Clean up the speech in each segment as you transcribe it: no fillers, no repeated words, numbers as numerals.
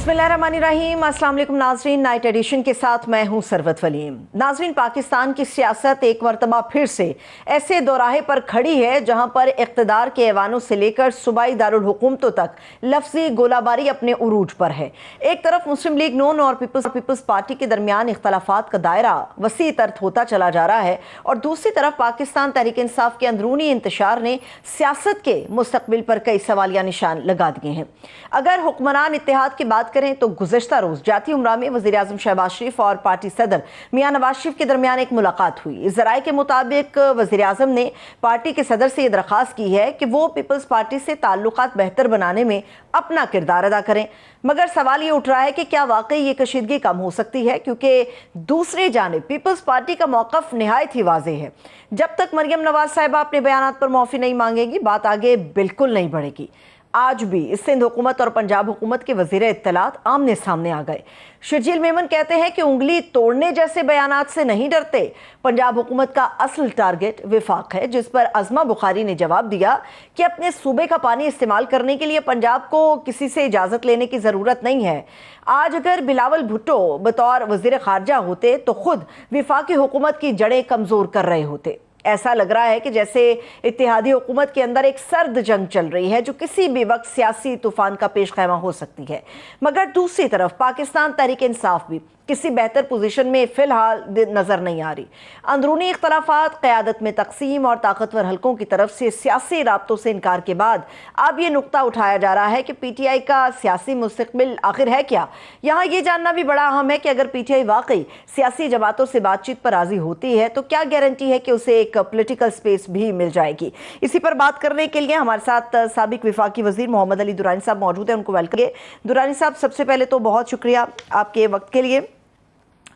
बिस्मिल्लाहिर्रहमानिर्रहीम। अस्सलाम वालेकुम नाजरीन, नाइट एडिशन के साथ मैं हूं सरवत वलीम। नाजरीन, पाकिस्तान की सियासत एक मरतबा फिर से ऐसे दोराहे पर खड़ी है जहां पर इक़्तिदार के ऐवानों से लेकर सूबाई दारुल हुकूमतों तक लफ्जी गोलाबारी अपने उरूज पर है। एक तरफ मुस्लिम लीग नून और पीपल्स पार्टी के दरमियान इख्तलाफात का दायरा वसी तर होता चला जा रहा है और दूसरी तरफ पाकिस्तान तहरीक इंसाफ के अंदरूनी इंतशार ने सियासत के मुस्तकबिल पर कई सवालिया निशान लगा दिए हैं। अगर हुक्मरान इत्तेहाद की बात करें तो गुज़श्ता रोज जाती उमरा में वज़ीर आज़म शहबाज शरीफ और पार्टी सदर मियां नवाज शरीफ के दरमियान एक मुलाकात हुई। इस ज़राए के मुताबिक वज़ीर आज़म ने पार्टी के सदर से यह दरख्वास्त की है कि वो पीपल्स पार्टी से ताल्लुकात बेहतर बनाने में अपना किरदार अदा करें। मगर सवाल ये उठ रहा है कि क्या वाकई ये कशीदगी कम हो सकती है, क्योंकि दूसरी जानिब पीपल्स पार्टी का मौक़िफ़ निहायत ही वाज़ेह है। जब तक मरियम नवाज साहिबा अपने बयानात पर माफ़ी नहीं मांगेगी, बात आगे बिल्कुल नहीं बढ़ेगी। आज भी सिंध हुकूमत और पंजाब हुकूमत के वज़ीर इत्तलात आमने सामने आ गए। शर्जील मेमन कहते हैं कि उंगली तोड़ने जैसे बयानात से नहीं डरते। पंजाब हुकूमत का असल टारगेट विफाक है, जिस पर अज़मा बुखारी ने जवाब दिया कि अपने सूबे का पानी इस्तेमाल करने के लिए पंजाब को किसी से इजाज़त लेने की ज़रूरत नहीं है। आज अगर बिलावल भुट्टो बतौर वज़ीर ख़ारजा होते तो खुद विफाकी हुकूमत की जड़ें कमज़ोर कर रहे होते। ऐसा लग रहा है कि जैसे इत्तेहादी हुकूमत के अंदर एक सर्द जंग चल रही है जो किसी भी वक्त सियासी तूफान का पेश खैमा हो सकती है। मगर दूसरी तरफ पाकिस्तान तहरीक इंसाफ भी किसी बेहतर पोजीशन में फिलहाल नजर नहीं आ रही। अंदरूनी इख्तलाफात, क़यादत में तकसीम और ताकतवर हलकों की तरफ से सियासी राब्तों से इनकार के बाद अब ये नुक्ता उठाया जा रहा है कि पीटीआई का सियासी मुस्तकबिल आखिर है क्या। यहाँ ये जानना भी बड़ा अहम है कि अगर पीटीआई वाकई सियासी जमातों से बातचीत पर राजी होती है तो क्या गारंटी है कि उसे एक पोलिटिकल स्पेस भी मिल जाएगी। इसी पर बात करने के लिए हमारे साथ साबिक विफाकी वजीर मोहम्मद अली दुरानी साहब मौजूद हैं, उनको वेलकम। दुरानी साहब, सबसे पहले तो बहुत शुक्रिया आपके वक्त के लिए।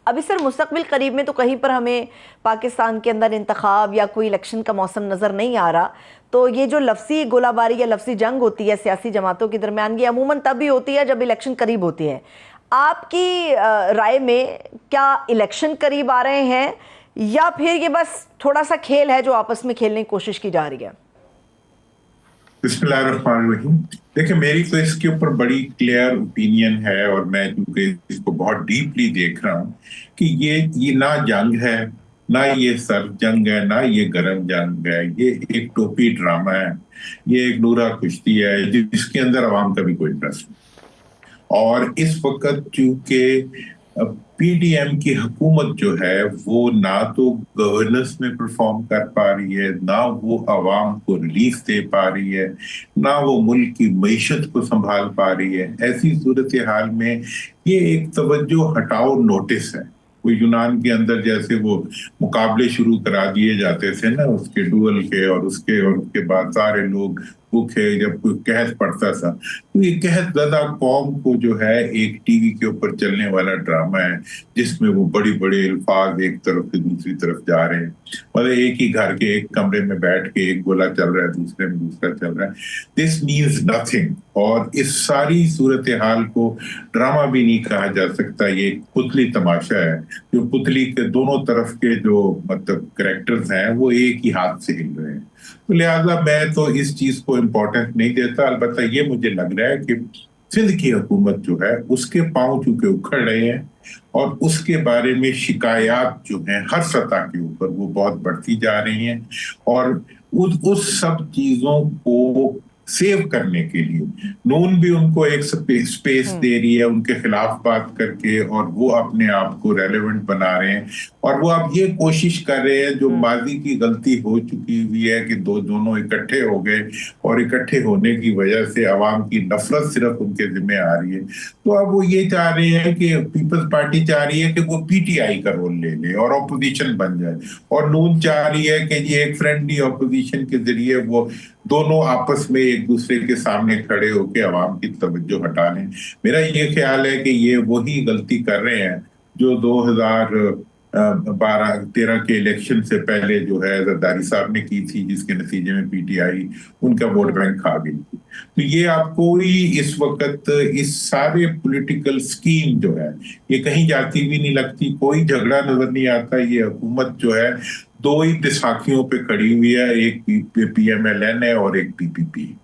अभी सर मुस्तकबिल करीब में तो कहीं पर हमें पाकिस्तान के अंदर इंतखाब या कोई इलेक्शन का मौसम नज़र नहीं आ रहा, तो ये जो लफ्सी गोलाबारी या लफ्सी जंग होती है सियासी जमातों के दरमियान, ये अमूमन तब भी होती है जब इलेक्शन करीब होती है। आपकी राय में क्या इलेक्शन करीब आ रहे हैं या फिर ये बस थोड़ा सा खेल है जो आपस में खेलने की कोशिश की जा रही है? बिस्मिल्लाहिर्रहमानिर्रहीम। देखिए, मेरी तो इसके ऊपर बड़ी क्लियर ओपिनियन है और मैं क्योंकि इसको बहुत डीपली देख रहा हूँ कि ये ना जंग है, ना ये सर्द जंग है, ना ये गर्म जंग है। ये एक टोपी ड्रामा है, ये एक नूरा कुश्ती है जिसके अंदर आवाम का भी कोई इंटरेस्ट नहीं। और इस वक्त चूंकि पीडीएम की हुकूमत जो है वो ना तो गवर्नेंस में परफॉर्म कर पा रही है, ना वो आवाम को रिलीफ दे पा रही है, ना वो मुल्क की मईशत को संभाल पा रही है। ऐसी सूरत हाल में ये एक तवज्जो हटाओ नोटिस है। वो यूनान के अंदर जैसे वो मुकाबले शुरू करा दिए जाते थे ना, उसके डुअल के और उसके बाद सारे लोग भूखे, जब कोई कहत पड़ता था, तो ये कहत ज़्यादा कौम को जो है एक टीवी के ऊपर चलने वाला ड्रामा है जिसमें वो बड़ी बड़े अल्फाज एक तरफ से दूसरी तरफ जा रहे हैं। मतलब एक ही घर के एक कमरे में बैठ के एक गोला चल रहा है, दूसरे में दूसरा चल रहा है। This means nothing. और इस सारी सूरत हाल को ड्रामा भी नहीं कहा जा सकता, ये एक पुतली तमाशा है। जो पुतली के दोनों तरफ के जो मतलब करेक्टर्स हैं वो एक ही हाथ से हिल रहे हैं। तो लिहाजा मैं तो इस चीज को इम्पोर्टेंस नहीं देता। अलबत्ता ये मुझे लग रहा है कि सिंध की हुकूमत जो है उसके पांव चूंकि उखड़ रहे हैं और उसके बारे में शिकायत जो है हर सतह के ऊपर वो बहुत बढ़ती जा रही हैं। और उस सब चीजों को सेव करने के लिए नून भी उनको एक स्पेस दे रही है उनके खिलाफ बात करके, और वो अपने आप को रेलेवेंट बना रहे हैं। और वो अब ये कोशिश कर रहे हैं, जो माजी की गलती हो चुकी हुई है कि दोनों इकट्ठे हो गए और इकट्ठे होने की वजह से अवाम की नफरत सिर्फ उनके जिम्मे आ रही है। तो अब वो ये चाह रहे हैं कि पीपल्स पार्टी चाह रही है कि वो पीटीआई का रोल ले ले और ऑपोजिशन बन जाए, और नून चाह रही है कि ये एक फ्रेंडली ऑपोजिशन के जरिए वो दोनों आपस में एक दूसरे के सामने खड़े होकर अवाम की तवज्जो हटा लें। मेरा ये ख्याल है कि ये वही गलती कर रहे हैं जो 2012-13 के इलेक्शन से पहले जो है जरदारी साहब ने की थी, जिसके नतीजे में पीटीआई उनका वोट बैंक खा गई थी। तो ये आपको ही इस वक्त इस सारे पॉलिटिकल स्कीम जो है ये कहीं जाती भी नहीं लगती, कोई झगड़ा नजर नहीं आता। ये हुकूमत जो है दो ही बैसाखियों पे खड़ी हुई है, एक पीएमएलएन है और एक पीपीपी।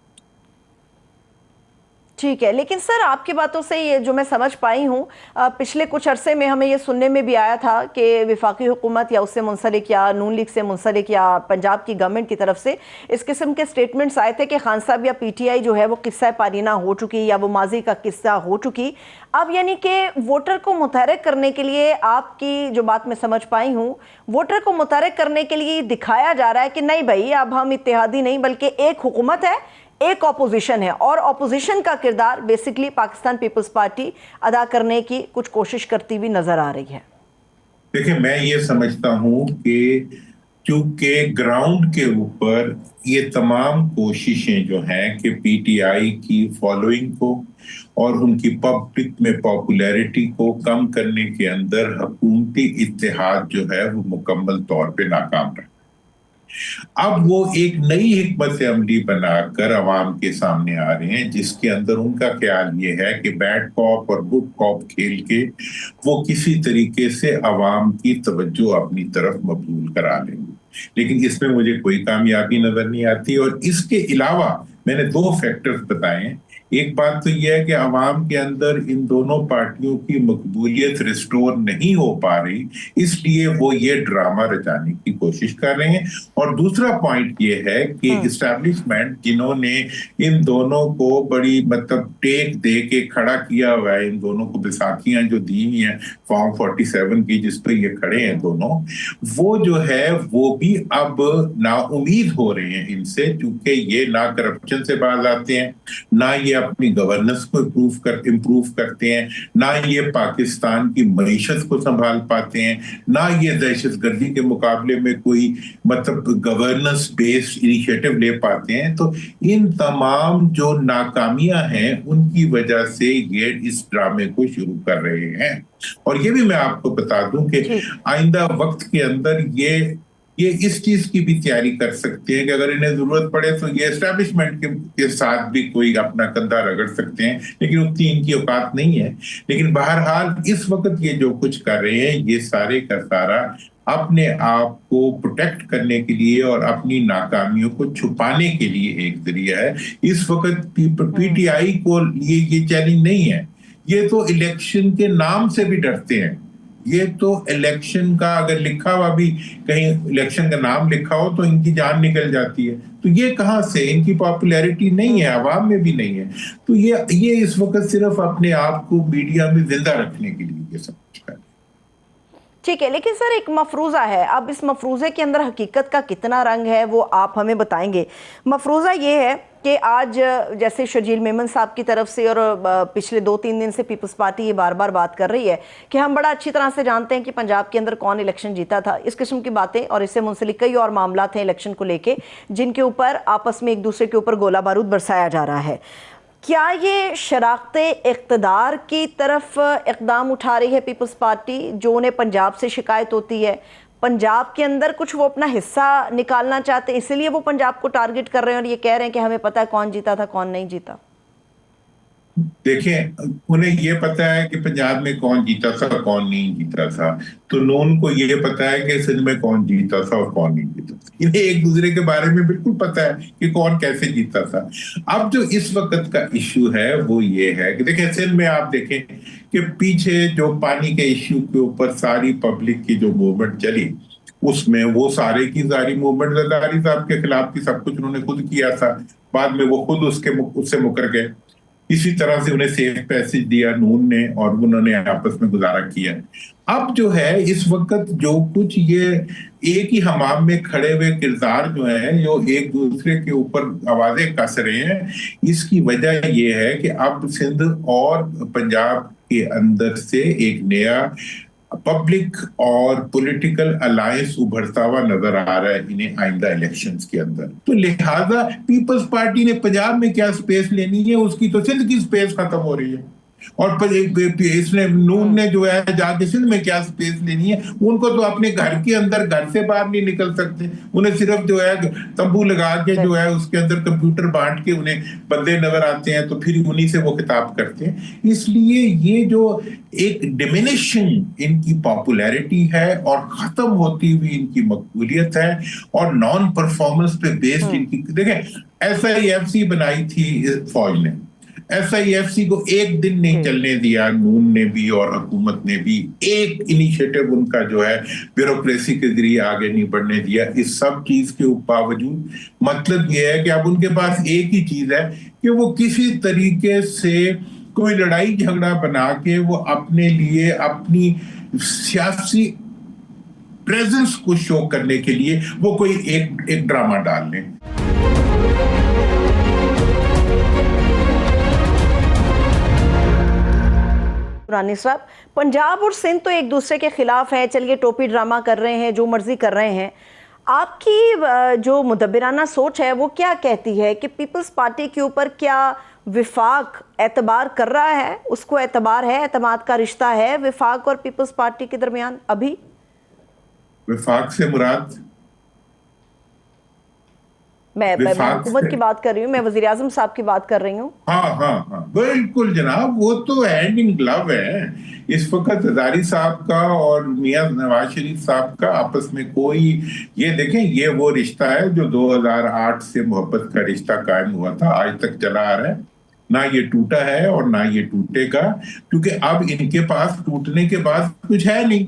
ठीक है, लेकिन सर आपकी बातों से ये जो मैं समझ पाई हूँ, पिछले कुछ अरसे में हमें ये सुनने में भी आया था कि विफाकी हुकूमत या उससे मुंसलिक या नून लीग से मुंसलिक या पंजाब की गवर्नमेंट की तरफ से इस किस्म के स्टेटमेंट्स आए थे कि खान साहब या पीटीआई जो है वो किस्सा पारीना हो चुकी या वो माजी का किस्सा हो चुकी। अब यानी कि वोटर को मुतहरिक करने के लिए, आपकी जो बात मैं समझ पाई हूँ, वोटर को मुतहरिक करने के लिए दिखाया जा रहा है कि नहीं भाई, अब हम इत्तेहादी नहीं बल्कि एक हुकूमत है, एक ऑपोजिशन है, और ऑपोजिशन का किरदार बेसिकली पाकिस्तान पीपल्स पार्टी अदा करने की कुछ कोशिश करती हुई नजर आ रही है। देखिए, मैं ये समझता हूं कि चूंकि ग्राउंड के ऊपर ये तमाम कोशिशें जो हैं कि पीटीआई की फॉलोइंग को और उनकी पब्लिक में पॉपुलैरिटी को कम करने के अंदर हुकूमती इत्तेहाद जो है वो मुकम्मल तौर पे नाकाम रहा। अब वो एक नई हिकमत अमली बनाकर अवाम के सामने आ रहे हैं, जिसके अंदर उनका ख्याल ये है कि बैड कॉप और गुड कॉप खेल के वो किसी तरीके से अवाम की तवज्जो अपनी तरफ मबूल करा लेंगे। लेकिन इसमें मुझे कोई कामयाबी नजर नहीं आती। और इसके अलावा मैंने दो फैक्टर्स बताए हैं। एक बात तो यह है कि अवाम के अंदर इन दोनों पार्टियों की मकबूलियत रिस्टोर नहीं हो पा रही, इसलिए वो ये ड्रामा रचाने की कोशिश कर रहे हैं। और दूसरा पॉइंट ये है कि इस्टेब्लिशमेंट जिन्होंने इन दोनों को बड़ी मतलब टेक दे के खड़ा किया हुआ है, इन दोनों को बैसाखियां जो दी हुई हैं फॉर्म 47 की जिस पर ये खड़े हैं दोनों, वो जो है वो भी अब नाउमीद हो रहे हैं इनसे, क्योंकि ये ना करप्शन से बाज आते हैं, ना ये अपनी गवर्नेंस को इम्प्रूव करते हैं, ना ये पाकिस्तान की मईशत को संभाल पाते हैं, ना ये दहशतगर्दी के मुकाबले में कोई मतलब गवर्नेंस बेस्ड इनिशिएटिव ले पाते हैं। तो इन तमाम जो नाकामियां हैं उनकी वजह से ये इस ड्रामे को शुरू कर रहे हैं। और ये भी मैं आपको बता दूं कि आइंदा वक्त के अंदर ये इस चीज की भी तैयारी कर सकते हैं कि अगर इन्हें जरूरत पड़े तो ये एस्टैब्लिशमेंट के साथ भी कोई अपना कंधा रगड़ सकते हैं, लेकिन उतनी इनकी औकात नहीं है। लेकिन बहरहाल इस वक्त ये जो कुछ कर रहे हैं ये सारे का सारा अपने आप को प्रोटेक्ट करने के लिए और अपनी नाकामियों को छुपाने के लिए एक जरिया है। इस वक्त पीटीआई को ये चैलेंज नहीं है, ये तो इलेक्शन के नाम से भी डरते हैं। ये तो इलेक्शन का अगर लिखा हुआ भी कहीं इलेक्शन का नाम लिखा हो तो इनकी जान निकल जाती है। तो ये कहां से, इनकी पॉपुलैरिटी नहीं है, आवाम में भी नहीं है। तो ये इस वक्त सिर्फ अपने आप को मीडिया में जिंदा रखने के लिए ये सब कुछ कर। ठीक है, लेकिन सर एक मफरूज़ा है, अब इस मफरूज़े के अंदर हकीकत का कितना रंग है वो आप हमें बताएंगे। मफरूज़ा ये है कि आज जैसे शर्जील मेमन साहब की तरफ से और पिछले 2-3 दिन से पीपल्स पार्टी ये बार बार बात कर रही है कि हम बड़ा अच्छी तरह से जानते हैं कि पंजाब के अंदर कौन इलेक्शन जीता था, इस किस्म की बातें, और इससे मुंसलिक कई और मामला थे इलेक्शन को लेके जिनके ऊपर आपस में एक दूसरे के ऊपर गोला बारूद बरसाया जा रहा है। क्या ये शराकते इक़्तिदार की तरफ इक़दाम उठा रही है पीपल्स पार्टी, जो उन्हें पंजाब से शिकायत होती है, पंजाब के अंदर कुछ वो अपना हिस्सा निकालना चाहते हैं, इसलिए वो पंजाब को टारगेट कर रहे हैं और ये कह रहे हैं कि हमें पता है कौन जीता था कौन नहीं जीता? देखिए, उन्हें ये पता है कि पंजाब में कौन जीता था कौन नहीं जीता था, तो नून को ये पता है कि सिंध में कौन जीता था और कौन नहीं जीता था। इन्हें एक दूसरे के बारे में बिल्कुल पता है कि कौन कैसे जीता था। अब जो इस वक्त का इश्यू है वो ये है कि देखिए, सिंध में आप देखें कि पीछे जो पानी के इश्यू के ऊपर सारी पब्लिक की जो मूवमेंट चली, उसमें वो सारे की सारी मूवमेंट जरदारी साहब के खिलाफ थी, सब कुछ उन्होंने खुद किया था। बाद में वो खुद उससे मुकर गए। इसी तरह से उन्हें सेफ पैसेज दिया नून ने और उन्होंने आपस में गुजारा किया। अब जो है इस वक्त जो कुछ ये एक ही हमाम में खड़े हुए किरदार जो है जो एक दूसरे के ऊपर आवाजें कस रहे हैं, इसकी वजह ये है कि अब सिंध और पंजाब के अंदर से एक नया पब्लिक और पॉलिटिकल अलायंस उभरता हुआ नजर आ रहा है इन्हें आइंदा इलेक्शंस के अंदर। तो लिहाजा पीपल्स पार्टी ने पंजाब में क्या स्पेस लेनी है, उसकी तो सिंध की स्पेस खत्म हो रही है। और इसने नून ने जो है जाके सिंध में क्या स्पेस लेनी है, उनको तो अपने घर के अंदर घर से बाहर नहीं निकल सकते। उन्हें सिर्फ जो है तंबू लगा के जो है उसके अंदर कंप्यूटर बांट के उन्हें बंदे नजर आते हैं, तो फिर उन्हीं से वो खिताब करते हैं। इसलिए ये जो एक डिमिनिशिंग इनकी पॉपुलैरिटी है और खत्म होती हुई इनकी मकबूलियत है और नॉन परफॉर्मेंस पे बेस्ड इनकी, देखें SIFC बनाई थी फौज ने, SIFC को एक दिन नहीं चलने दिया नून ने भी और हुकूमत ने भी, एक इनिशिएटिव उनका जो है ब्यूरोक्रेसी के जरिए आगे नहीं बढ़ने दिया। इस सब चीज के बावजूद मतलब ये है कि अब उनके पास एक ही चीज है कि वो किसी तरीके से कोई लड़ाई झगड़ा बना के वो अपने लिए अपनी सियासी प्रेजेंस को शो करने के लिए वो कोई एक ड्रामा डाल लें। पुरानी साहब, पंजाब और सिंध तो एक दूसरे के खिलाफ हैं, चलिए टोपी ड्रामा कर रहे हैं, जो मर्जी कर रहे हैं। आपकी जो मुदब्बिराना सोच है वो क्या कहती है कि पीपल्स पार्टी के ऊपर क्या विफाक एतबार कर रहा है? उसको एतबार है, एतमाद का रिश्ता है विफाक और पीपल्स पार्टी के दरमियान? अभी विफाक से मुराद मैं हुकूमत की बात कर रही हूँ, मैं वजीर आजम साहब की बात कर रही हूँ। हाँ, बिल्कुल जनाब, वो तो हैंड इन ग्लव है। इस वक्त हजारी साहब का और मियां नवाज शरीफ साहब का आपस में कोई, ये देखें, ये वो रिश्ता है जो 2008 से मोहब्बत का रिश्ता कायम हुआ था, आज तक चला आ रहा है। ना ये टूटा है और ना ये टूटेगा, क्योंकि अब इनके पास टूटने के बाद कुछ है नहीं,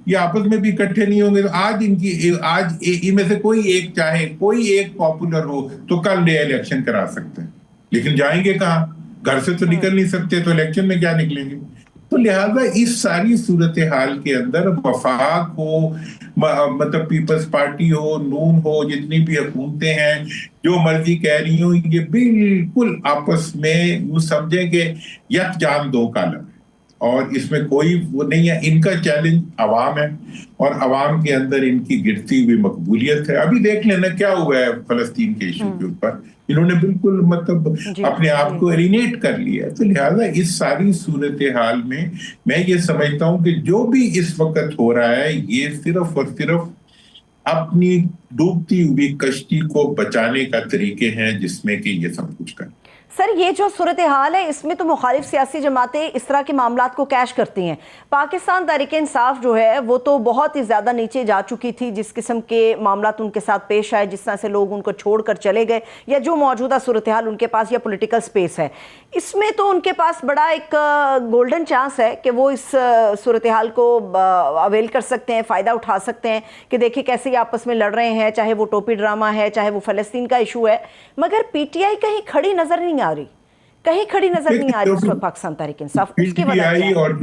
ये आपस में भी इकट्ठे नहीं होंगे। तो आज इनमें से कोई एक चाहे कोई एक पॉपुलर हो तो कल नया इलेक्शन करा सकते हैं, लेकिन जाएंगे कहाँ? घर से तो निकल नहीं सकते, तो इलेक्शन में क्या निकलेंगे? तो लिहाजा इस सारी सूरत हाल के अंदर वफाक हो, मतलब पीपल्स पार्टी हो, नून हो, जितनी भी हुकूमतें हैं जो मर्जी कह रही हो, ये बिल्कुल आपस में वो समझेंगे यकजान दो कालम, और इसमें कोई वो नहीं है। इनका चैलेंज अवाम है और अवाम के अंदर इनकी गिरती हुई मकबूलियत है। अभी देख लेना क्या हुआ है फलस्तीन के इशू के ऊपर, इन्होंने बिल्कुल मतलब अपने आप को एलिनेट कर लिया। तो लिहाजा इस सारी सूरत हाल में मैं ये समझता हूं कि जो भी इस वक्त हो रहा है ये सिर्फ और सिर्फ अपनी डूबती हुई कश्ती को बचाने का तरीके हैं जिसमें कि ये सब कुछ कर। सर, ये जो सूरत हाल है इसमें तो मुखालिफ सियासी जमातें इस तरह के मामलात को कैश करती हैं। पाकिस्तान तहरीक इंसाफ जो है वो तो बहुत ही ज़्यादा नीचे जा चुकी थी, जिस किस्म के मामलात उनके साथ पेश आए, जिस तरह से लोग उनको छोड़कर चले गए, या जो मौजूदा सूरत हाल उनके पास या पॉलिटिकल स्पेस है, इसमें तो उनके पास बड़ा एक गोल्डन चांस है कि वो इस सूरत हाल को अवेल कर सकते हैं, फ़ायदा उठा सकते हैं कि देखिए कैसे ये आपस में लड़ रहे हैं, चाहे वो टोपी ड्रामा है, चाहे वो फ़लस्तीन का इशू है। मगर PTI कहीं खड़ी नज़र नहीं आ रही, कहीं खड़ी नजर नहीं आ रही इस वक्त पाकिस्तान तहरीक इंसाफ। उसकी PTI और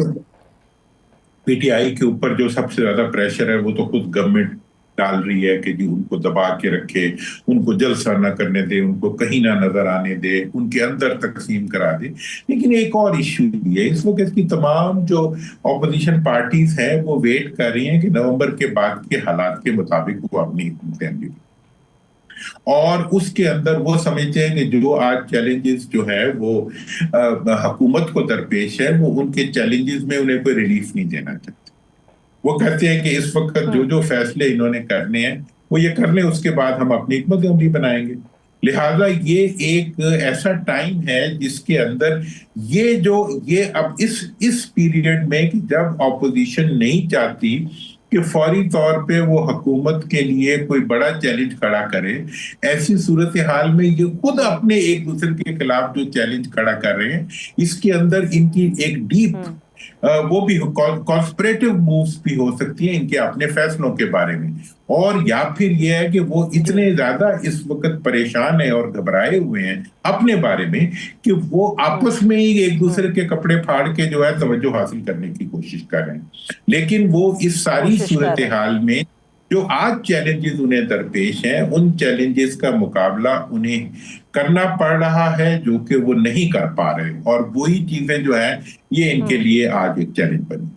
PTI के ऊपर जो सबसे ज्यादा प्रेशर है वो तो खुद गवर्नमेंट डाल रही है कि जी उनको दबा के रखे, उनको जलसा न करने दे, उनको कहीं ना नजर आने दे, उनके अंदर तकसीम करा दे। लेकिन एक और इश्यू भी है, इस वक्त इसकी तमाम जो ऑपोजिशन पार्टीज हैं वो वेट कर रही हैं कि नवंबर के बाद के हालात के मुताबिक वो अपनी हुकूमतें, और उसके अंदर वो समझते हैं कि जो आज चैलेंजेस जो है वो हुकूमत को दरपेश है, वो उनके चैलेंजेस में उन्हें कोई रिलीफ नहीं देना चाहते। वो कहते हैं कि इस वक्त जो जो फैसले इन्होंने करने हैं वो ये कर लें, उसके बाद हम अपनी हिकमत अमली बनाएंगे। लिहाजा ये एक ऐसा टाइम है जिसके अंदर ये अब इस पीरियड में कि जब ऑपोजिशन नहीं चाहती कि फौरी तौर पे वो हुकूमत के लिए कोई बड़ा चैलेंज खड़ा करे, ऐसी सूरत हाल में ये खुद अपने एक दूसरे के खिलाफ जो चैलेंज खड़ा कर रहे हैं, इसके अंदर इनकी एक डीप वो भी कॉन्स्पिरेटिव मूव्स भी हो सकती हैं इनके अपने फैसलों के बारे में, और या फिर ये है कि वो इतने ज्यादा इस वक्त परेशान है और घबराए हुए हैं अपने बारे में कि वो आपस में ही एक दूसरे के कपड़े फाड़ के जो है तवज्जो हासिल करने की कोशिश कर रहे हैं। लेकिन वो इस सारी सूरत हाल में जो आज चैलेंजेस उन्हें दरपेश हैं, उन चैलेंजेस का मुकाबला उन्हें करना पड़ रहा है जो कि वो नहीं कर पा रहे, और वही चीजें जो है ये इनके लिए आज एक चैलेंज बनी।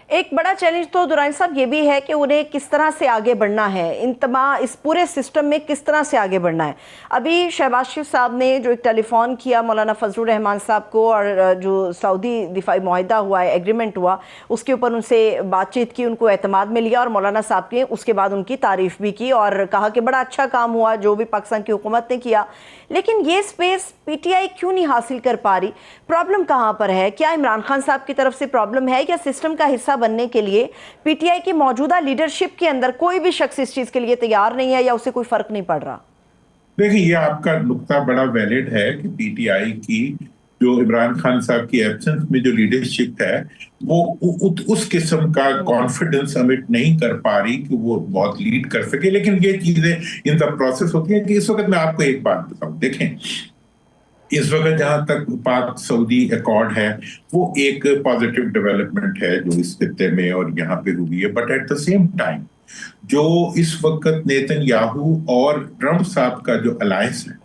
एक बड़ा चैलेंज तो दुरानी साहब ये भी है कि उन्हें किस तरह से आगे बढ़ना है, इस पूरे सिस्टम में किस तरह से आगे बढ़ना है। अभी शहबाज शरीफ साहब ने जो एक टेलीफोन किया मौलाना फजलुर रहमान साहब को, और जो सऊदी दिफाई मुआहिदा हुआ है, एग्रीमेंट हुआ, उसके ऊपर उनसे बातचीत की, उनको एतमाद में लिया, और मौलाना साहब ने उसके बाद उनकी तारीफ भी की और कहा कि बड़ा अच्छा काम हुआ जो भी पाकिस्तान की हुकूमत ने किया। लेकिन ये स्पेस PTI क्यों नहीं हासिल कर पा रही? प्रॉब्लम कहाँ पर है? क्या इमरान खान साहब की तरफ से प्रॉब्लम है, या सिस्टम का हिस्सा बनने के लिए PTI की मौजूदा लीडरशिप के अंदर कोई भी शख्स इस चीज के लिए तैयार नहीं है, या उसे कोई फर्क नहीं पड़ रहा? देखिए, ये आपका नुक्ता बड़ा वैलिड है कि पीटीआई की जो इमरान खान साहब की एब्सेंस में जो लीडरशिप है, वो उस किस्म का कॉन्फिडेंस सबमिट नहीं कर पा रही कि वो बहुत लीड कर सके। लेकिन ये चीजें इन द प्रोसेस होती है कि इस वक्त मैं आपको एक बात बताऊं, देखें, इस वक्त जहां तक पाक सऊदी अकॉर्ड है, वो एक पॉजिटिव डेवलपमेंट है जो इस खित्ते में और यहाँ पे हुई है। But at the same time जो इस वक्त नेतन्याहू और ट्रंप साहब का जो अलायंस है,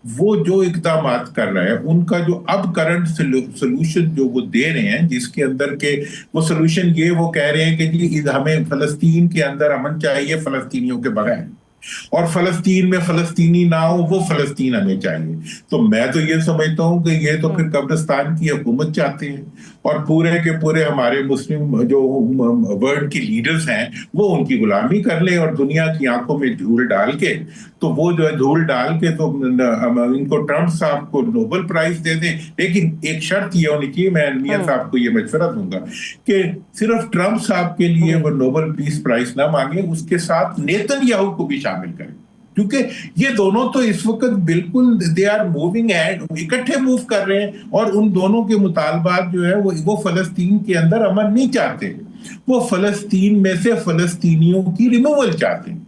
वो जो इकदाम कर रहा है, उनका जो अब करंट सोल्यूशन जो वो दे रहे हैं, जिसके अंदर के वो सोल्यूशन ये वो कह रहे हैं कि जी हमें फलस्तीन के अंदर अमन चाहिए फलस्तीनियों के बगैर, और फलस्तीन में फलस्तीनी ना हो, वो फलस्तीन हमें चाहिए। तो मैं तो ये समझता हूं कि ये तो फिर कब्रिस्तान की हुकूमत चाहते हैं, और पूरे के पूरे हमारे मुस्लिम जो वर्ल्ड की लीडर्स हैं वो उनकी गुलामी कर ले और दुनिया की आंखों में धूल डाल के, तो वो जो है धूल डाल के तो इनको ट्रंप साहब को नोबेल प्राइज दे दें। लेकिन एक शर्त ये होनी चाहिए, मैं मियां साहब को ये मशवरा दूंगा कि सिर्फ ट्रंप साहब के लिए वो नोबेल पीस प्राइज ना मांगे, उसके साथ नेतन्याहू को भी शामिल करें, क्योंकि ये दोनों तो इस वक्त बिल्कुल दे आर मूविंग एंड इकट्ठे मूव कर रहे हैं, और उन दोनों के मुतालबात जो है वो फलस्तीन के अंदर अमन नहीं चाहते, वो फलस्तीन में से फलस्तीनियों की रिमूवल चाहते हैं।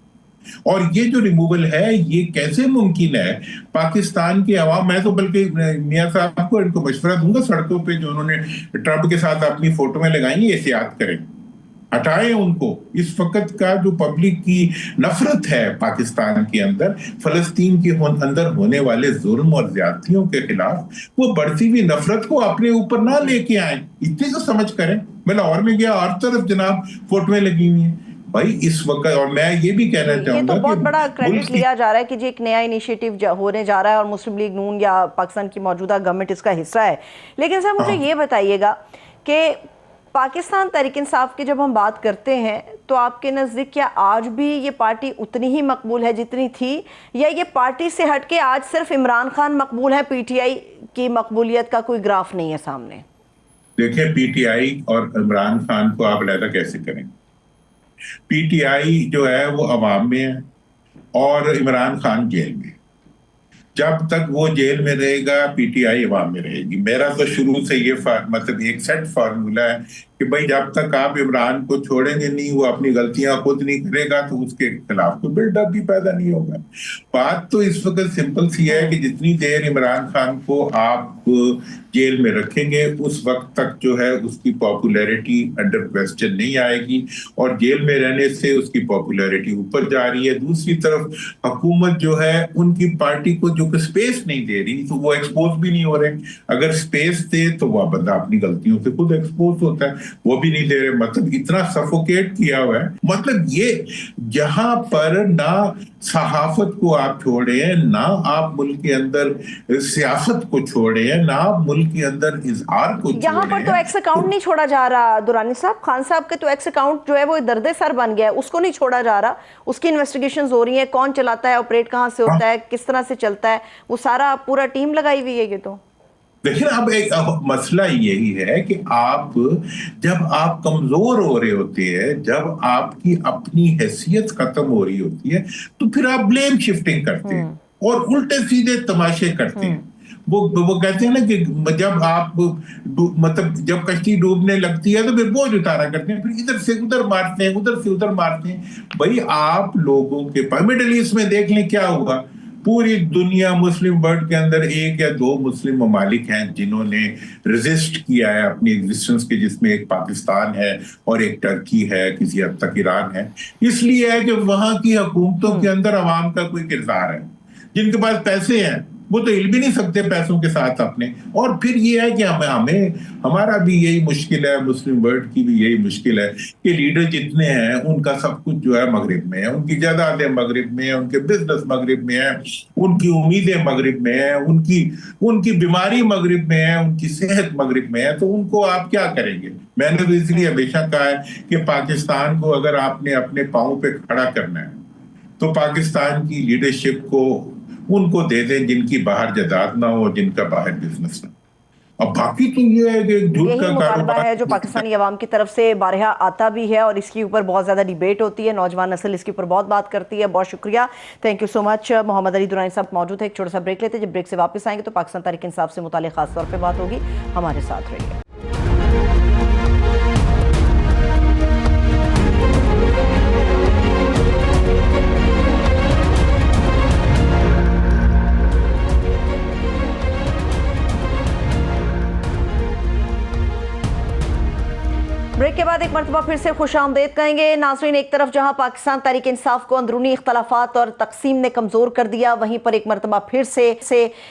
और ये जो रिमूवल है ये कैसे मुमकिन है? पाकिस्तान के अवाम, मैं तो बल्कि मियां साहब को इनको मशवरा दूंगा, सड़कों पे जो उन्होंने ट्रंप के साथ अपनी फोटो में लगाई है, एहतियात करें, हटाएं उनको। इस वक्त का जो पब्लिक की नफरत है पाकिस्तान के अंदर फलस्तीन के अंदर होने वाले जुल्म और ज्यादतियों के खिलाफ, वो बढ़ती हुई नफरत को अपने ऊपर ना लेके आए, इतनी तो समझ करें। मैं लाहौर में गया, हर तरफ जनाब फोटोएं लगी हुई हैं भाई इस वक्त। और मैं ये भी कहना चाहूंगा तो बहुत बड़ा क्रेडिट लिया जा रहा है कि जी एक नया इनिशिएटिव होने जा रहा है और मुस्लिम लीग नून या पाकिस्तान की मौजूदा गवर्नमेंट इसका हिस्सा है। लेकिन सर मुझे ये बताइएगा कि पाकिस्तान तहरीक इंसाफ की जब हम बात करते हैं तो आपके नज़दीक क्या आज भी ये पार्टी उतनी ही मकबूल है जितनी थी, या ये पार्टी से हटके आज सिर्फ इमरान खान मकबूल है, पीटीआई की मकबूलियत का कोई ग्राफ नहीं है सामने? देखिए, पीटीआई और इमरान खान को आप अलग कैसे करें? पीटीआई जो है वो अवाम में है और इमरान खान जेल में। जब तक वो जेल में रहेगा पीटीआई अवाम में रहेगी। मेरा तो शुरू से ये मतलब एक सेट फार्मूला है कि भाई जब तक आप इमरान को छोड़ेंगे नहीं, वो अपनी गलतियां खुद नहीं करेगा, तो उसके खिलाफ कोई बिल्डअप भी पैदा नहीं होगा। बात तो इस वक्त सिंपल सी है कि जितनी देर इमरान खान को आप जेल में रखेंगे उस वक्त तक जो है उसकी पॉपुलैरिटी अंडर क्वेश्चन नहीं आएगी, और जेल में रहने से उसकी पॉपुलैरिटी ऊपर जा रही है। दूसरी तरफ हुकूमत जो है उनकी पार्टी को जो स्पेस नहीं दे रही, तो वो एक्सपोज भी नहीं हो रहे। अगर स्पेस दे तो वह बंदा अपनी गलतियों से खुद एक्सपोज होता है, वो भी नहीं दे रहे। मतलब इतना सफोकेट किया हुआ है। मतलब ये जहां पर ना सहाफत को आप छोड़े हैं, ना आप मुल्क के अंदर सियासत को छोड़े हैं, ना आप मुल्क के अंदर इजहार को छोड़े हैं। यहाँ पर तो एक्स अकाउंट नहीं छोड़ा जा रहा दुरानी साहब, खान साहब के तो एक्स अकाउंट जो है वो दर्दे सर बन गया है, उसको नहीं छोड़ा जा रहा। उसकी इन्वेस्टिगेशंस हो रही है, कौन चलाता है, ऑपरेट कहाँ से होता है, किस तरह से चलता है, वो सारा पूरा टीम लगाई हुई है। ये तो देखिए, अब एक मसला यही है कि आप जब आप कमजोर हो रहे होते हैं, जब आपकी अपनी हैसियत खत्म हो रही होती है, तो फिर आप ब्लेम शिफ्टिंग करते हैं और उल्टे सीधे तमाशे करते हैं। वो कहते हैं ना कि जब आप मतलब जब कश्ती डूबने लगती है तो फिर बोझ उतारा करते हैं, फिर इधर से उधर मारते हैं, उधर से उधर मारते हैं। भाई आप लोगों के पास मिडिल ईस्ट में देख लें क्या हुआ। पूरी दुनिया मुस्लिम वर्ल्ड के अंदर एक या दो मुस्लिम ममालिक हैं जिन्होंने रेजिस्ट किया है अपनी एग्जिस्टेंस के, जिसमें एक पाकिस्तान है और एक टर्की है, किसी हद तक ईरान है। इसलिए है कि वहां की हुकूमतों के अंदर अवाम का कोई किरदार है। जिनके पास पैसे हैं वो तो हिल भी नहीं सकते पैसों के साथ अपने। और फिर ये है कि हमें हमारा भी यही मुश्किल है, मुस्लिम वर्ल्ड की भी यही मुश्किल है कि लीडर जितने हैं उनका सब कुछ जो है मगरिब में है, उनकी जायदादें मगरिब में है, उनके बिजनेस मगरिब में है, उनकी उम्मीदें मगरिब में है, उनकी बीमारी मगरिब में है, उनकी सेहत मगरिब में है। तो उनको आप क्या करेंगे? मैंने तो इसलिए हमेशा कहा है कि पाकिस्तान को अगर आपने अपने पाँव पे खड़ा करना है तो पाकिस्तान की लीडरशिप को उनको दे दें जिनकी बाहर जायदाद ना हो, जिनका बाहर बिजनेस ना हो। अब बाकी तो ये है कि एक झूठ यही का मुतालबा कारोबार है जो पाकिस्तानी अवाम की तरफ से बारहा आता भी है और इसके ऊपर बहुत ज़्यादा डिबेट होती है, नौजवान नस्ल इसके ऊपर बहुत बात करती है। बहुत शुक्रिया, thank you so much. Mohammad Ali Durrani साहब मौजूद है। एक छोटा सा ब्रेक लेते हैं, जब ब्रेक से वापस आएंगे तो पाकिस्तान तहरीक इंसाफ से मुताल्लिक़ खास तौर पर बात होगी। हमारे साथ रहिए। ब्रेक के बाद एक मरतबा फिर से खुशामदेद कहेंगे। नाज़रीन, एक तरफ जहां पाकिस्तान तहरीक इंसाफ को अंदरूनी इख्तलाफात और तकसीम ने कमज़ोर कर दिया, वहीं पर एक मरतबा फिर से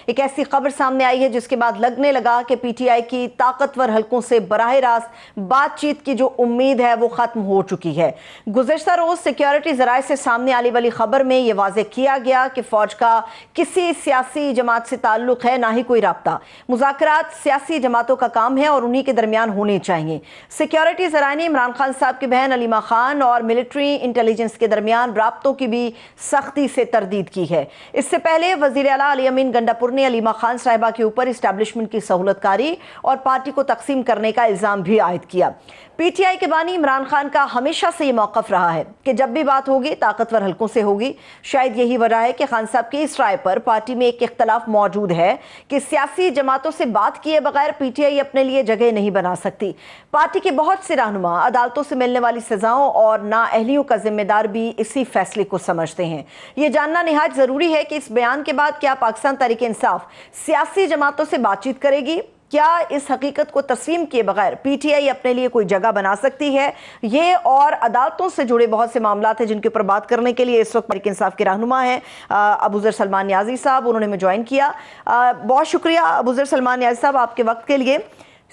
एक ऐसी खबर सामने आई है जिसके बाद लगने लगा कि PTI की ताकतवर हलकों से बराह रास्त बातचीत की जो उम्मीद है वो ख़त्म हो चुकी है। गुज़श्ता रोज़ सिक्योरिटी ज़राए से सामने आने वाली खबर में यह वाज़ेह किया गया कि फ़ौज का किसी सियासी जमात से ताल्लुक़ है, ना ही कोई राब्ता। मुज़ाकरात सियासी जमातों का काम है और उन्हीं के दरमियान होने चाहिए। सिक्योरिटी ज़राए ने इमरान खान साहब की बहन अलीमा खान और मिलिट्री इंटेलिजेंस के दरमियान राब्तों की भी सख्ती से तरदीद की है। इससे पहले वज़ीर आला अली अमीन गंडापुर ने अलीमा खान साहिबा के ऊपर इस्टेब्लिशमेंट की सहूलतकारी और पार्टी को तकसीम करने का इल्ज़ाम भी आयद किया। PTI के बानी इमरान खान का हमेशा से ये मौक़िफ़ रहा है कि जब भी बात होगी ताकतवर हलकों से होगी। शायद यही वजह है कि खान साहब की इस राय पर पार्टी में एक इख्तलाफ मौजूद है कि सियासी जमातों से बात किए बगैर PTI अपने लिए जगह नहीं बना सकती। पार्टी के बहुत से रहनुमा अदालतों से मिलने वाली सजाओं और नाअहलियों का जिम्मेदार भी इसी फैसले को समझते हैं। ये जानना निहायत ज़रूरी है कि इस बयान के बाद क्या पाकिस्तान तहरीक इंसाफ सियासी जमातों से बातचीत करेगी? क्या इस हकीकत को तस्लीम किए बगैर PTI अपने लिए कोई जगह बना सकती है? ये और अदालतों से जुड़े बहुत से मामला हैं जिनके ऊपर बात करने के लिए इस वक्त तहरीक इंसाफ के रहनुमा हैं अबूज़र सलमान नियाज़ी साहब, उन्होंने हमें ज्वाइन किया। बहुत शुक्रिया अबूज़र सलमान नियाज़ी साहब आपके वक्त के लिए।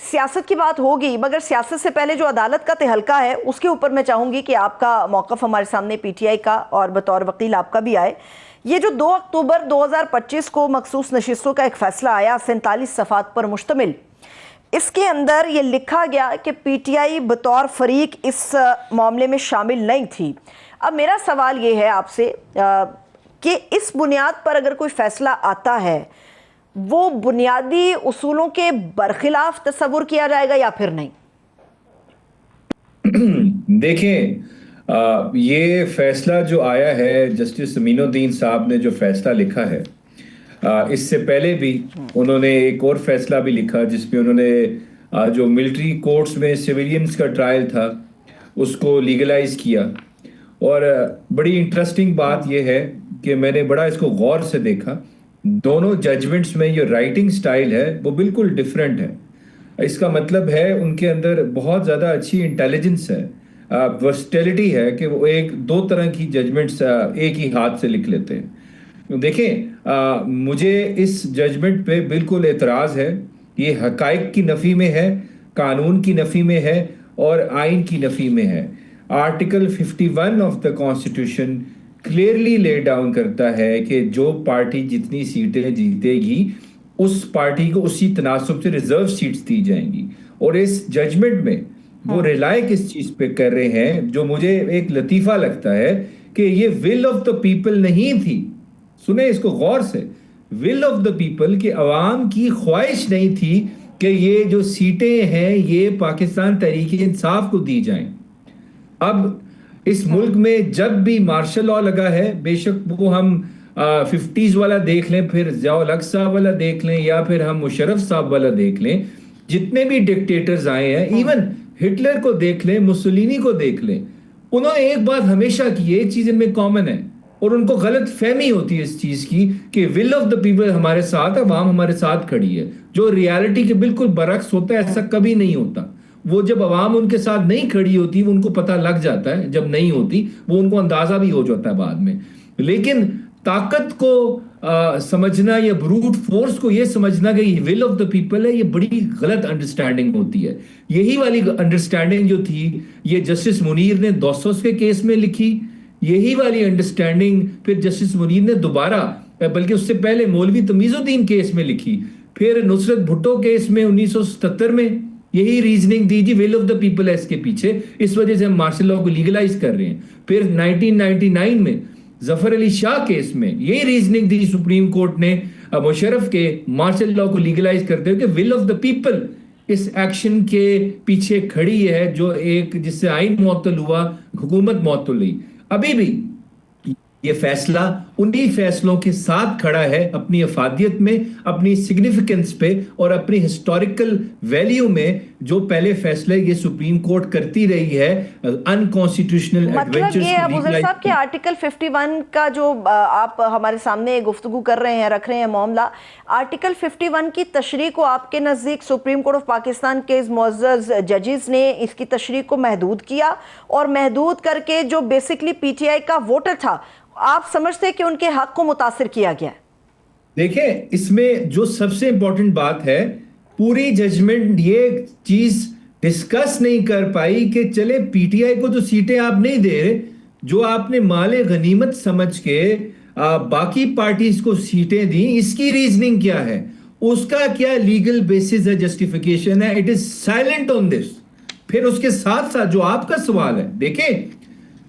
सियासत की बात होगी, मगर सियासत से पहले जो अदालत का तहलका है उसके ऊपर मैं चाहूँगी कि आपका मौक़िफ़ हमारे सामने PTI का और बतौर वकील आपका भी आए। ये जो 2 अक्टूबर 2025 को मखसूस नशिस्तों का एक फ़ैसला आया 47 सफ़ात पर मुश्तमिल, इसके अंदर ये लिखा गया कि PTI बतौर फरीक इस मामले में शामिल नहीं थी। अब मेरा सवाल ये है आपसे कि इस बुनियाद पर अगर कोई फ़ैसला आता है वो बुनियादी उसूलों के बरखिलाफ तस्वुर किया जाएगा या फिर नहीं? देखें, ये फैसला जो आया है, जस्टिस अमीनुद्दीन साहब ने जो फैसला लिखा है, इससे पहले भी उन्होंने एक और फैसला भी लिखा जिसमें उन्होंने जो मिलिट्री कोर्ट्स में सिविलियंस का ट्रायल था उसको लीगलाइज किया। और बड़ी इंटरेस्टिंग बात यह है कि मैंने बड़ा इसको गौर से देखा, दोनों जजमेंट्स में जो राइटिंग स्टाइल है वो बिल्कुल डिफरेंट है। इसका मतलब है उनके अंदर बहुत ज़्यादा अच्छी इंटेलिजेंस है, वर्सटिलिटी है कि वो एक दो तरह की जजमेंट्स एक ही हाथ से लिख लेते हैं। देखें, मुझे इस जजमेंट पे बिल्कुल एतराज़ है। ये हकाइक की नफ़ी में है, कानून की नफ़ी में है और आइन की नफ़ी में है। Article 51 of the constitution clearly lay down करता है कि जो पार्टी जितनी सीटें जीतेगी उस पार्टी को उसी तनासब से रिजर्व सीट्स दी जाएंगी। और इस जजमेंट में वो रिलाय किस चीज पे कर रहे हैं, जो मुझे एक लतीफा लगता है कि ये विल ऑफ द पीपल नहीं थी। सुने इसको गौर से, विल ऑफ द पीपल कि अवाम की ख्वाहिश नहीं थी कि ये जो सीटें हैं ये पाकिस्तान तहरीक इंसाफ को दी जाएं। अब इस मुल्क में जब भी मार्शल लॉ लगा है, बेशक वो हम 50s वाला देख लें, फिर ज़ियाउल हक साहब वाला देख लें, या फिर हम मुशर्रफ साहब वाला देख लें, जितने भी डिक्टेटर्स आए हैं, इवन हिटलर को देख लें, मुसोलिनी को देख लें, उन्होंने एक बात हमेशा की, ये चीज इनमें कॉमन है और उनको गलत फहमी होती है इस चीज की कि विल ऑफ द पीपल हमारे साथ, अवाम हमारे साथ खड़ी है, जो रियलिटी के बिल्कुल बरक्स होता है। ऐसा कभी नहीं होता। वो जब अवाम उनके साथ नहीं खड़ी होती वो उनको पता लग जाता है, जब नहीं होती वो उनको अंदाजा भी हो जाता है बाद में। लेकिन ताकत को समझना या ब्रूट फोर्स को ये समझना कि ये विल ऑफ द पीपल है, ये बड़ी गलत अंडरस्टैंडिंग होती है। यही वाली अंडरस्टैंडिंग जो थी ये जस्टिस मुनीर ने 200 के केस में लिखी, यही वाली अंडरस्टैंडिंग फिर जस्टिस मुनीर ने दोबारा, बल्कि उससे पहले मौलवी तमीजुद्दीन केस में लिखी, फिर नुसरत भुट्टो केस में 1977 में यही रीजनिंग दी, जी विल ऑफ द पीपल है इसके पीछे, इस वजह से हम मार्शल लॉ को लीगलाइज कर रहे हैं। फिर 1999 में जफर अली शाह केस में यही रीजनिंग थी सुप्रीम कोर्ट ने मुशर्रफ के मार्शल लॉ को लीगलाइज करते हुए कि विल ऑफ द पीपल इस एक्शन के पीछे खड़ी है, जो एक जिससे आइन मुअत्तल हुआ, हुकूमत मुअत्तल हुई। अभी भी ये फैसला उन्हीं फैसलों के साथ खड़ा है, अपनी अफादियत में, अपनी सिग्निफिकेंस पे और अपनी हिस्टोरिकल वैल्यू में। जो पहले फैसले ये सुप्रीम कोर्ट करती रही है अनकॉन्स्टिट्यूशनल मतलब ये अबूजर साहब के आर्टिकल 51 का जो आप हमारे सामने गुफ्तगू कर रहे हैं, रख रहे हैं मामला, आर्टिकल 51 की तशरीह को आपके नज़दीक सुप्रीम कोर्ट ऑफ पाकिस्तान के इस मुअज़्ज़ज़ जजेस ने इसकी तशरीह को महदूद किया, और महदूद करके जो बेसिकली पीटीआई का वोटर था, आप समझते हैं कि उनके हक को मुतासिर किया गया? देखिए, इसमें जो सबसे इंपॉर्टेंट बात है, पूरी जजमेंट ये चीज डिस्कस नहीं कर पाई कि चले पीटीआई को तो सीटें आप नहीं दे रहे, जो आपने माले गनीमत समझ के बाकी पार्टीज को सीटें दी, इसकी रीजनिंग क्या है, उसका क्या लीगल बेसिस है, जस्टिफिकेशन है? It is silent on this. फिर उसके साथ साथ जो आपका सवाल है, देखें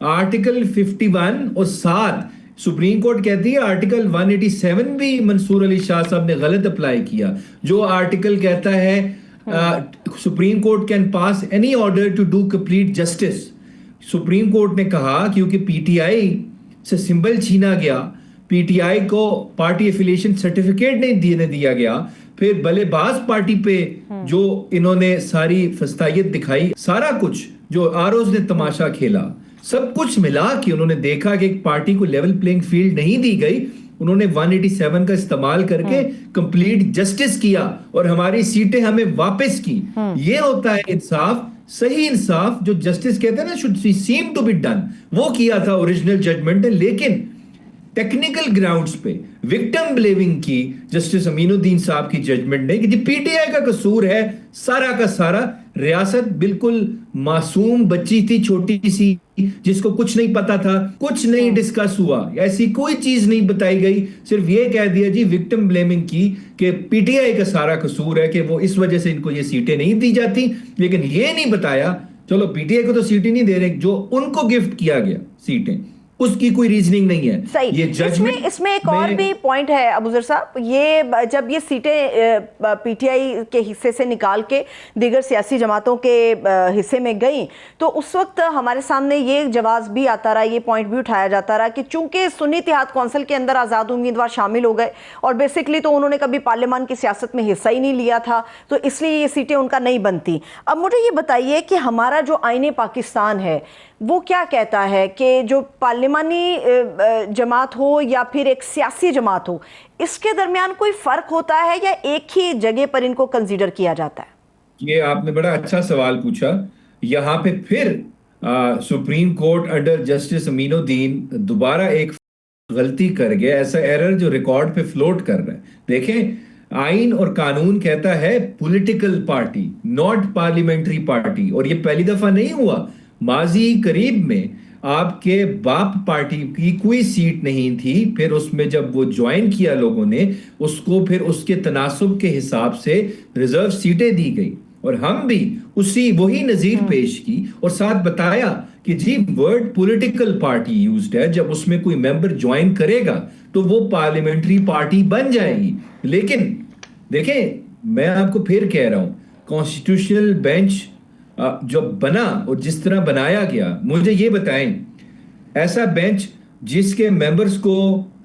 आर्टिकल 51 और 7 सुप्रीम कोर्ट कहती है आर्टिकल 187 भी मंसूर अली शाह साहब ने गलत अप्लाई किया, जो आर्टिकल कहता है supreme court can pass any order to do complete justice. Supreme court ने कहा क्योंकि पीटीआई से सिंबल छीना गया, पीटीआई को पार्टी एफिलिएशन सर्टिफिकेट नहीं देने दिया गया, फिर बल्लेबाज पार्टी पे जो इन्होंने सारी फस्तायत दिखाई, सारा कुछ जो आरओज ने तमाशा खेला, सब कुछ मिला कि उन्होंने देखा कि एक पार्टी को लेवल प्लेइंग फील्ड नहीं दी गई, उन्होंने 187 का इस्तेमाल करके कंप्लीट जस्टिस किया और हमारी सीटें हमें वापस की। ये होता है इंसाफ, सही इंसाफ, जो जस्टिस कहते हैं ना, should seem to be done, वो किया था ओरिजिनल जजमेंट ने। लेकिन टेक्निकल ग्राउंड्स पे विक्टिम ब्लेमिंग की जस्टिस अमीनुद्दीन साहब की जजमेंट ने कि पीटीआई का कसूर है सारा का सारा, रियासत बिल्कुल मासूम बच्ची थी, छोटी सी, जिसको कुछ नहीं पता था, कुछ नहीं डिस्कस हुआ, ऐसी कोई चीज नहीं बताई गई, सिर्फ ये कह दिया जी विक्टिम ब्लेमिंग की कि पीटीआई का सारा कसूर है कि वो इस वजह से इनको ये सीटें नहीं दी जाती। लेकिन ये नहीं बताया, चलो पीटीआई को तो सीटें नहीं दे रहे, जो उनको गिफ्ट किया गया सीटें, उसकी कोई रीजनिंग नहीं है। सही। ये जजमेंट इसमें एक और भी पॉइंट है अबूजर साहब, ये जब ये सीटें पीटीआई के हिस्से से निकाल के दीगर सियासी जमातों के हिस्से में गई, तो उस वक्त हमारे सामने ये जवाब भी आता रहा, ये पॉइंट भी उठाया जाता रहा कि चूंकि सुन्नी इत्तेहाद कौंसिल के अंदर आज़ाद उम्मीदवार शामिल हो गए और बेसिकली तो उन्होंने कभी पार्लियामान की सियासत में हिस्सा ही नहीं लिया था, तो इसलिए ये सीटें उनका नहीं बनती। अब मुझे ये बताइए कि हमारा जो आईने पाकिस्तान है वो क्या कहता है कि जो पार्लिमानी जमात हो या फिर एक सियासी जमात हो, इसके दरमियान कोई फर्क होता है या एक ही जगह पर इनको कंसीडर किया जाता है? ये आपने बड़ा अच्छा सवाल पूछा। यहाँ पे फिर supreme court under justice Aminuddin दोबारा एक गलती कर गया, ऐसा एरर जो रिकॉर्ड पे फ्लोट कर रहा है। देखें, आइन और कानून कहता है political party, not parliamentary party, और ये पहली दफा नहीं हुआ। माजी करीब में आपके बाप पार्टी की कोई सीट नहीं थी, फिर उसमें जब वो ज्वाइन किया लोगों ने उसको, फिर उसके तनासुब के हिसाब से रिजर्व सीटें दी गई, और हम भी उसी वही नजीर पेश की और साथ बताया कि जी वर्ड पॉलिटिकल पार्टी यूज्ड है, जब उसमें कोई मेंबर ज्वाइन करेगा तो वो पार्लियामेंट्री पार्टी बन जाएगी। लेकिन देखें, मैं आपको फिर कह रहा हूं, कॉन्स्टिट्यूशनल बेंच जब बना और जिस तरह बनाया गया, मुझे ये बताएं, ऐसा बेंच जिसके मेंबर्स को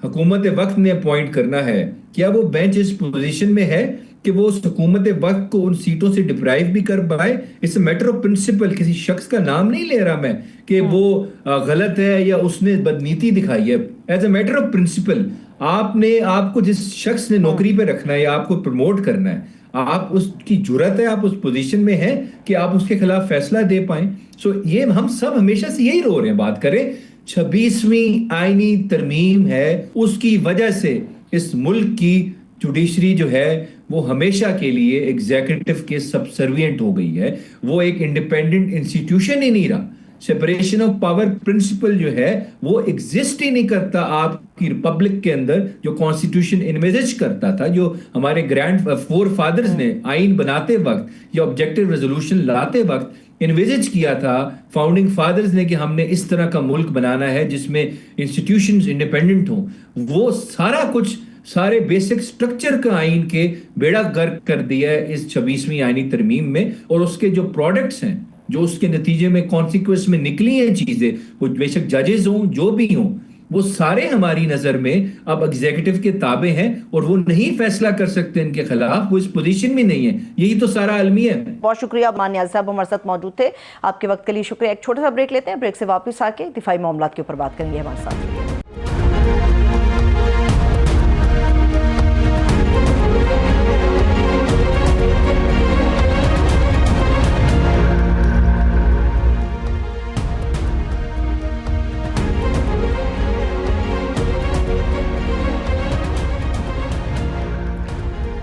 हुकूमत वक्त ने अपॉइंट करना है, क्या वो बेंच इस पोजीशन में है कि वो उस हुकूमत वक्त को उन सीटों से डिप्राइव भी कर पाए? It's matter of principle. किसी शख्स का नाम नहीं ले रहा मैं कि वो गलत है या उसने बदनीति दिखाई है। As a matter of principle, आपको जिस शख्स ने नौकरी पे रखना है या आपको प्रमोट करना है, आप उसकी जुर्रत है, आप उस पोजीशन में हैं कि आप उसके खिलाफ फैसला दे पाए। सो ये हम सब हमेशा से यही रो रहे हैं। बात करें 26वीं आईनी तरमीम है, उसकी वजह से इस मुल्क की जुडिशरी जो है वो हमेशा के लिए एग्जीक्यूटिव के सबसर्विएंट हो गई है, वो एक इंडिपेंडेंट इंस्टीट्यूशन ही नहीं रहा। सेपरेशन ऑफ पावर प्रिंसिपल जो है वो एग्जिस्ट ही नहीं करता आपकी रिपब्लिक के अंदर, जो कॉन्स्टिट्यूशन इन्विजिज करता था, जो हमारे ग्रैंड फोर फादर्स ने आइन बनाते वक्त या ऑब्जेक्टिव रेजोल्यूशन लाते वक्त इन्विजिज किया था फाउंडिंग फादर्स ने कि हमने इस तरह का मुल्क बनाना है जिसमें इंस्टीट्यूशंस इंडिपेंडेंट हों, वो सारा कुछ, सारे बेसिक स्ट्रक्चर का आइन के बेड़ा गर्क कर दिया है इस 26वीं आईनी तरमीम में। और उसके जो प्रोडक्ट्स हैं, जो उसके नतीजे में कॉन्सिक्वेंस में निकली हैं चीजें, वो बेशक जजेस हों जो भी हों, वो सारे हमारी नजर में अब एग्जीक्यूटिव के ताबे हैं और वो नहीं फैसला कर सकते इनके खिलाफ, वो इस पोजीशन में नहीं है। यही तो सारा अलमिया है। बहुत शुक्रिया मान्याल साहब, हमारे साथ मौजूद थे। आपके वक्त के लिए शुक्रिया। एक छोटा सा ब्रेक लेते हैं, ब्रेक से वापस आके दिफाई मामलात के ऊपर बात करेंगे हमारे साथ।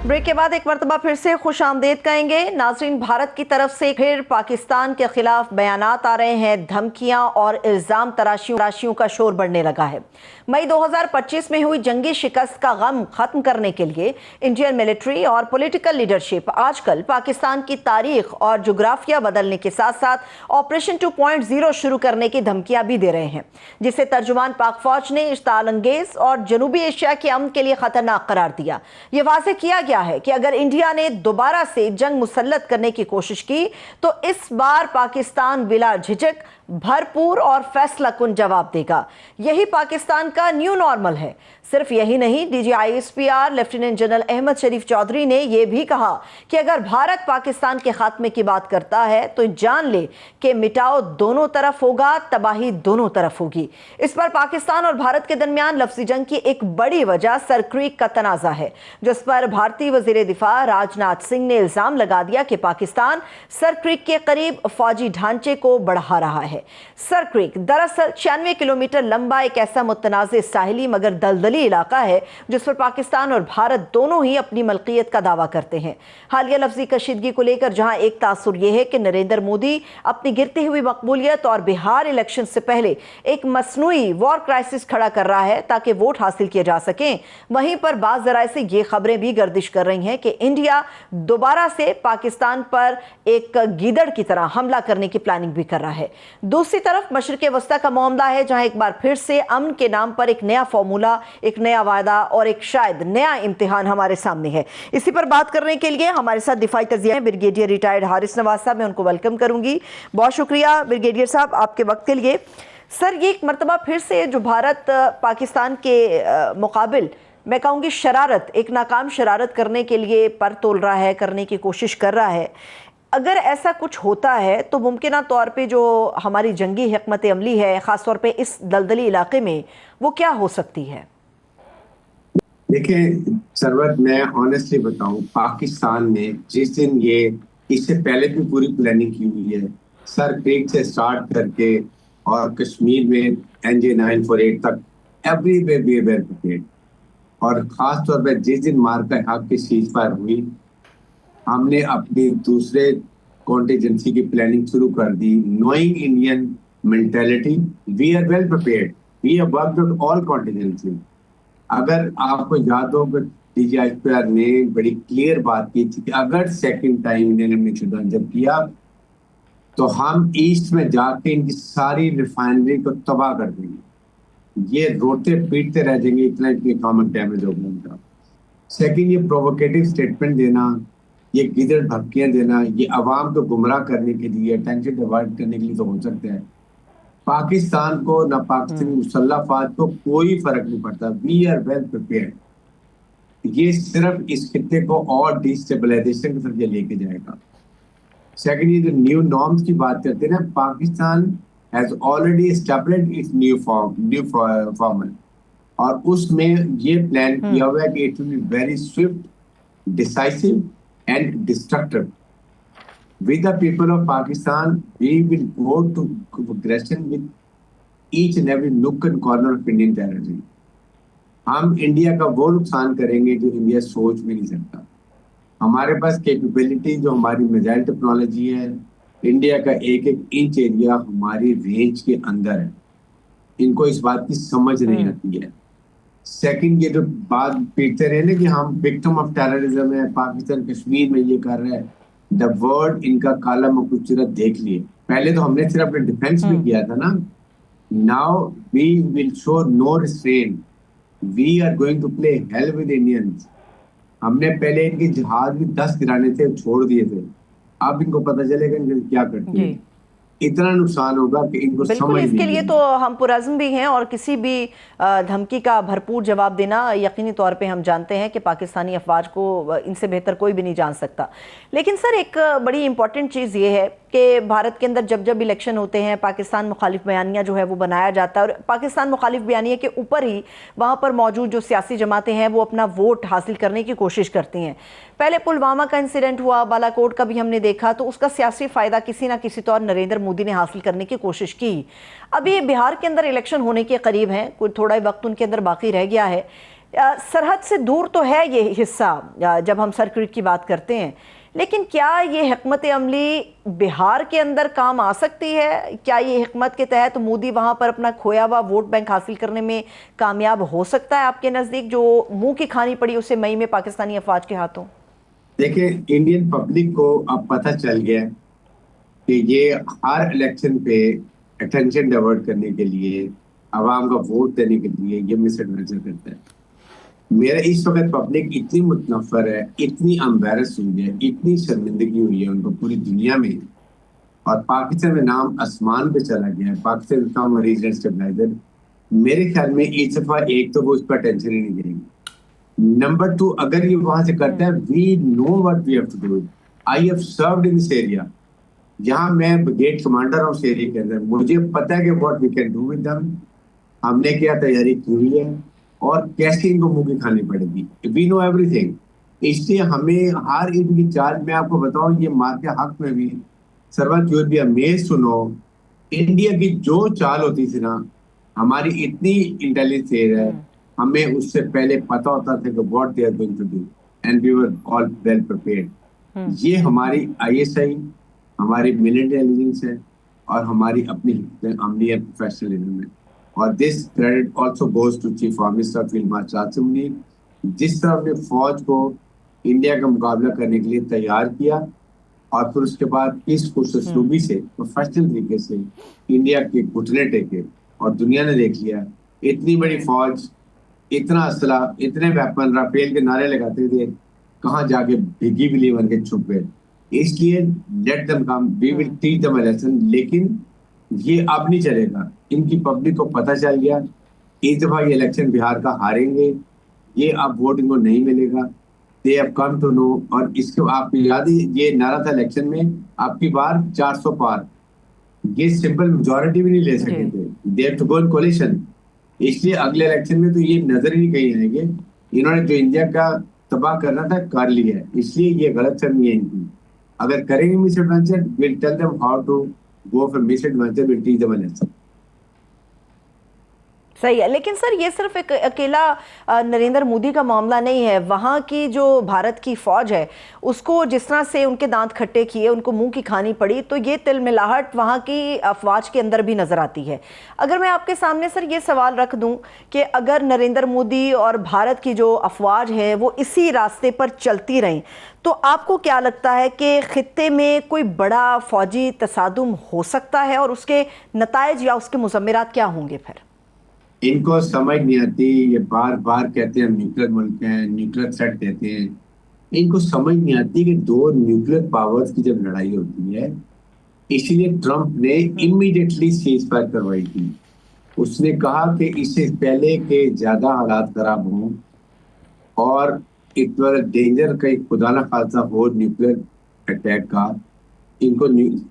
ब्रेक के बाद एक मरतबा फिर से खुश आमदेद कहेंगे। नाज़रीन, भारत की तरफ से फिर पाकिस्तान के खिलाफ बयानात आ रहे हैं, धमकियां और इल्ज़ाम तराशियों का शोर बढ़ने लगा है। मई 2025 में हुई जंगी शिकस्त का गम खत्म करने के लिए इंडियन मिलिट्री और पॉलिटिकल लीडरशिप आजकल पाकिस्तान की तारीख और जोग्राफिया बदलने के साथ साथ ऑपरेशन 2.0 शुरू करने की धमकियां भी दे रहे हैं, जिसे तर्जुमान पाक फौज ने इश्ताल अंगेज और जनूबी एशिया के अमन के लिए खतरनाक करार दिया। ये वाज़ेह किया गया है कि अगर इंडिया ने दोबारा से जंग मुसल्लत करने की कोशिश की तो इस बार पाकिस्तान बिला झिझक भरपूर और फैसलाकुन जवाब देगा। यही पाकिस्तान का न्यू नॉर्मल है। सिर्फ यही नहीं, DGISPR लेफ्टिनेंट जनरल अहमद शरीफ चौधरी ने यह भी कहा कि अगर भारत पाकिस्तान के खात्मे की बात करता है तो जान ले कि मिटाओ दोनों तरफ होगा, तबाही दोनों तरफ होगी। इस पर पाकिस्तान और भारत के दरमियान लफ्जी जंग की एक बड़ी वजह सर क्रीक का तनाज़ा है, जिस पर भारतीय वजीर दिफा राजनाथ सिंह ने इल्जाम लगा दिया कि पाकिस्तान सर क्रीक के करीब फौजी ढांचे को बढ़ा रहा है। सर क्रीक दरअसल 96 किलोमीटर लंबा एक ऐसा मुतनाज़ साहिली मगर दलदली इलाका है जिस पर पाकिस्तान और भारत दोनों ही अपनी मलकियत का दावा करते हैं। हालिया लफ्जी कशीदगी को लेकर जहां एक तासुर यह है कि नरेंद्र मोदी अपनी गिरती हुई मकबूलियत और बिहार इलेक्शन से पहले एक मसनूई वॉर क्राइसिस खड़ा कर रहा है ताकि वोट हासिल किए जा सकें, वहीं पर बाज़ ज़राए से ये खबरें भी गर्दिश कर रही हैं कि इंडिया दोबारा से पाकिस्तान पर एक गीदड़ की तरह हमला करने की प्लानिंग भी कर रहा है। दूसरी तरफ मशरिक़ वस्ता का मामला है, जहां एक बार फिर से अमन के नाम पर एक नया फॉर्मूला, एक नया वायदा और एक शायद नया इम्तिहान हमारे सामने है। इसी पर बात करने के लिए हमारे साथ दिफाई तजिया है ब्रिगेडियर रिटायर्ड हारिस नवाज साहब, मैं उनको वेलकम करूंगी। बहुत शुक्रिया ब्रिगेडियर साहब आपके वक्त के लिए। सर, ये एक मरतबा फिर से जो भारत पाकिस्तान के मुकाबिल मैं कहूँगी शरारत, एक नाकाम शरारत करने के लिए पर तोल रहा है, करने की कोशिश कर रहा है। अगर ऐसा कुछ होता है तो मुमकिन तौर पे जो हमारी जंगी हिकमत अमली है ख़ास तौर पे इस दलदली इलाके में, वो क्या हो सकती है? देखिए सरवत, मैं ऑनेस्टली बताऊं, पाकिस्तान ने जिस दिन ये इससे पहले भी पूरी प्लानिंग की हुई है, सर क्रीक से स्टार्ट करके और कश्मीर में NJ-948 तक एवरीवेयर वी वर प्रिपेयर्ड। और खास तौर पर जिस दिन मार्का हक की सीज फायर हुई, हमने अपनी दूसरे कॉन्टिजेंसी की प्लानिंग शुरू कर दी। Knowing Indian mentality, we are well prepared, we have worked out all contingency. अगर आपको याद हो कि DGISPR ने बड़ी क्लियर बात की थी कि अगर सेकंड टाइम इन्होंने जब किया तो हम ईस्ट में जाके इनकी सारी रिफाइनरी को तबाह कर देंगे, ये रोते पीटते रह जाएंगे, इतना इकोनॉमिक डैमेज होगा उनका। सेकंड, ये प्रोवोकेटिव स्टेटमेंट देना, ये गिदड़ धमकियां देना, ये अवाम को गुमराह करने के लिए, अटेंशन डिवाइड करने के लिए तो हो सकता है। पाकिस्तान को ना पाकिस्तानी मुसल्लह फौज को कोई फर्क नहीं पड़ता, वी आर वेल प्रिपेयर्ड। ये सिर्फ इस खित्ते को और डिस्टेबलाइजेशन की तरफ लेके जाएगा। सेकंड, ये जो न्यू नॉर्म्स की बात करते हैं ना, Pakistan has already established it's new formal, और उसमें ये प्लान किया हुआ है कि it will be very Swift, decisive and destructive. With the people of Pakistan, we will go to aggression with each and every nook and corner of Indian territory. हम India का वो नुकसान करेंगे जो इंडिया सोच भी नहीं सकता। हमारे पास कैपेबिलिटी, जो हमारी मिसाइल टेक्नोलॉजी है, इंडिया का एक एक इंच एरिया हमारी रेंज के अंदर है, इनको इस बात की समझ नहीं आती है। सेकंड, ये जो बात पीटते रहे ना कि हम विक्टिम ऑफ टेररिज्म है, पाकिस्तान कश्मीर में ये कर रहा है, द वर्ड इनका काला खूबसूरत देख लिए। पहले तो हमने सिर्फ अपने डिफेंस में किया था ना, now we will show no restraint, we are going to play hell with Indians. हमने पहले इनके जहाज भी 10 गिराने थे, छोड़ दिए थे। अब इनको पता चलेगा इनके क्या करते हैं। इतना नुकसान होगा कि इनको बिल्कुल, समझ इसके नहीं लिए आएगी। तो हम पुरज़्म भी हैं और किसी भी धमकी का भरपूर जवाब देना यकीनी तौर पे हम जानते हैं कि पाकिस्तानी अफवाज को इनसे बेहतर कोई भी नहीं जान सकता। लेकिन सर, एक बड़ी इंपॉर्टेंट चीज़ ये है कि भारत के अंदर जब जब इलेक्शन होते हैं, पाकिस्तान मुखालिफ बयानिया जो है वो बनाया जाता है, और पाकिस्तान मुखालिफ बयानिया के ऊपर ही वहाँ पर मौजूद जो सियासी जमातें हैं वो अपना वोट हासिल करने की कोशिश करती हैं। पहले पुलवामा का इंसिडेंट हुआ, बालाकोट का भी हमने देखा, तो उसका सियासी फ़ायदा किसी ना किसी तौर नरेंद्र मोदी ने हासिल करने की कोशिश की। अभी बिहार के अंदर इलेक्शन होने के करीब हैं, कोई थोड़ा ही वक्त उनके अंदर बाकी रह गया है। सरहद से दूर तो है ये हिस्सा जब हम सर्किट की बात करते हैं, लेकिन क्या ये हिकमत अमली बिहार के अंदर काम आ सकती है? क्या ये हिकमत के तहत मोदी वहां पर अपना खोया हुआ वोट बैंक हासिल करने में कामयाब हो सकता है आपके नज़दीक, जो मुंह की खानी पड़ी उसे मई में पाकिस्तानी अफवाज के हाथों? देखिए, इंडियन पब्लिक को अब पता चल गया कि ये हर इलेक्शन पे अटेंशन डाइवर्ट करने के लिए, आवाम का वोट देने के लिए ये मिसएडवाइजर करता है। मेरा इस वक्त पब्लिक इतनी मुतनफर है, इतनी एम्बेरस हुई है, इतनी शर्मिंदगी हुई है उनको पूरी दुनिया में, और पाकिस्तान में नाम आसमान पे चला गया है, पाकिस्तान का रीजनल स्टेबलाइजर। मेरे ख्याल में इस दफा एक तो वो इस पर टेंशन ही नहीं देंगे। नंबर 2, अगर ये वहां से करता है, we know what we have to do. I have served in this area, यहाँ मैं ब्रिगेड कमांडर हूँ उस एरिया के अंदर, मुझे पता है कि what we can do with them, हमने क्या तैयारी की हुई है और कैसे इनको मुंह की खानी पड़ेगी। We know everything. इसलिए हमें हर इनकी चाल, मैं आपको बताऊं, ये मार के हक में भी सर्वत you'll be amazed to know, India की जो चाल होती थी ना, हमारी इतनी इंटेलिजेंस है, हमें उससे पहले पता होता था कि what they are going to do, and we were all well prepared. ये हमारी आईएसआई, हमारी मिलिट्री इंटेलिजेंस है, और हमारी अपनी अमली प्रोफेशनलिज्म है। और this credit also goes to chief of minister field marshal Asim Munir, जिस तरह अपने फौज को इंडिया का मुकाबला करने के लिए तैयार किया, और फिर उसके बाद किस खुशूबी से प्रोफेशनल तरीके से इंडिया के घुटने टेके, और दुनिया ने देख लिया इतनी बड़ी फौज, इतना असला, इतने वेपन, राफेल के नारे लगाते थे, कहाँ जाके भीगी बिल्ली बन के छुप गए। इसलिए let them come, we will teach them a lesson. लेकिन ये अब नहीं चलेगा, इनकी पब्लिक को पता चल गया, इस दफा ये इलेक्शन बिहार का हारेंगे, ये अब वोट इनको नहीं मिलेगा। They have come to know. और इसके आपको याद है ये नारा था इलेक्शन में, आपकी बार 400 पार, ये सिंपल मेजॉरिटी भी नहीं ले सके थे, they have to go in coalition. इसलिए अगले इलेक्शन में तो ये नजर ही नहीं कहीं आएंगे। इन्होंने जो इंडिया का तबाह करना था कर लिया है, इसलिए ये गलत फहमी है इनकी। अगर करेंगे misadventure, will tell them how to go for misadventure, will teach them a lesson. सही है, लेकिन सर ये सिर्फ एक अकेला नरेंद्र मोदी का मामला नहीं है। वहाँ की जो भारत की फौज है उसको जिस तरह से उनके दांत खट्टे किए, उनको मुंह की खानी पड़ी, तो ये तिलमिलाहट वहाँ की अफवाज के अंदर भी नजर आती है। अगर मैं आपके सामने सर ये सवाल रख दूं कि अगर नरेंद्र मोदी और भारत की जो अफवाज है वो इसी रास्ते पर चलती रहीं, तो आपको क्या लगता है कि खित्ते में कोई बड़ा फौजी तसादुम हो सकता है, और उसके नताइज या उसके मुज़म्मिरात क्या होंगे? फिर इनको समझ नहीं आती, ये बार बार कहते हैं न्यूक्लियर मुल्क है, न्यूक्लियर थ्रेट देते हैं। इनको समझ नहीं आती कि दो न्यूक्लियर पावर्स की जब लड़ाई होती है, इसीलिए ट्रंप ने इमीडिएटली सीज फायर करवाई थी। उसने कहा कि इससे पहले के ज्यादा हालात खराब हों और एक बार डेंजर का खुदा ना खासा हो न्यूक्लियर अटैक का, इनको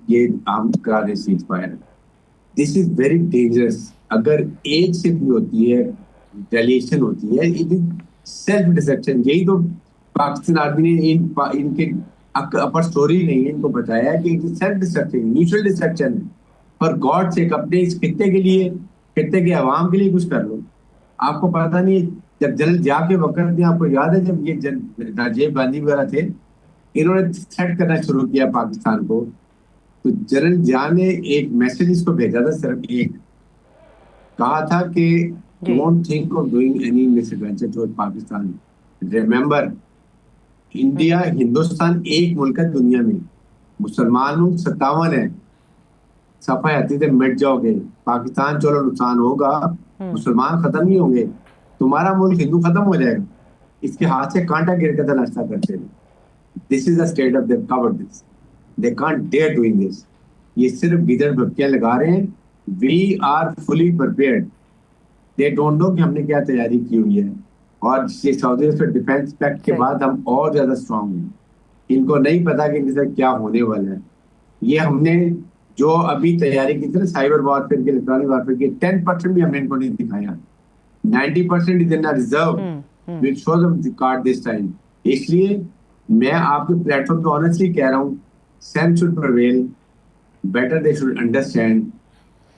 ये आम करा दे cease fire. This is very dangerous. अगर एक से भी होती है, रिटेलिएशन होती है, इट इज सेल्फ डिस्ट्रक्शन। यही तो पाकिस्तान आर्मी ने इनके अपर स्टोरी नहीं है, इनको बताया कि it is self destruction, mutual destruction है। पर गॉड से अपने इस खित्ते के लिए, खित्ते के अवाम के लिए कुछ कर लो। आपको पता नहीं, जब जनरल जिया के वक्त में, आपको याद है जब ये राजीव गांधी वगैरह थे, इन्होंने थ्रेट करना शुरू किया पाकिस्तान को, तो जनरल जिया ने एक मैसेज इसको भेजा था, सिर्फ एक कहा था कि don't think of doing any misadventure toward Pakistan, remember India Hindustan एक मुल्क है दुनिया में, मुसलमान 57 है, सफाई आती थे मिट जाओगे, पाकिस्तान चलो नुकसान होगा, मुसलमान खत्म नहीं होंगे, तुम्हारा मुल्क हिंदू खत्म हो जाएगा। इसके हाथ से कांटा गिर कर नाश्ता करते हैं। This is the state of they cover this, they can't dare doing this. ये सिर्फ गिदड़ भपकियां लगा रहे हैं। We are fully prepared, they don't know कि हमने क्या तैयारी की हुई है, और ये सऊदी अरब डिफेंस पैक्ट के बाद हम और ज्यादा स्ट्रांग हैं। इनको नहीं पता कि इनके साथ क्या होने वाला है। ये हमने जो अभी तैयारी की थी ना साइबर वॉरफेयर की, इलेक्ट्रॉनिक वॉरफेयर की, 10% भी हमने इनको नहीं दिखाया। 90% is in reserve, will show them the card this time. इसलिए मैं आपके प्लेटफॉर्म पे ऑनेस्टली कह रहा हूँ, sense should prevail, better they should understand.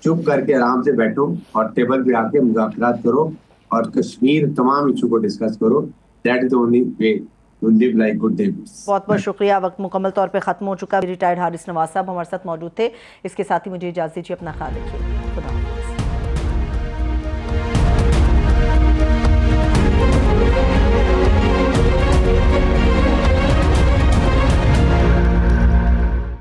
चुप करके आराम से बैठो और टेबल पे आके मुज़ाकरात करो और कश्मीर तमाम इशू को डिस्कस करो। That is the only way to live like good neighbours. बहुत बहुत शुक्रिया। वक्त मुकम्मल तौर पे ख़त्म हो चुका। रिटायर्ड हारिस नवाज साहब हमारे साथ मौजूद थे। इसके साथ ही मुझे इजाज़त दीजिए, अपना ख्याल रखिए।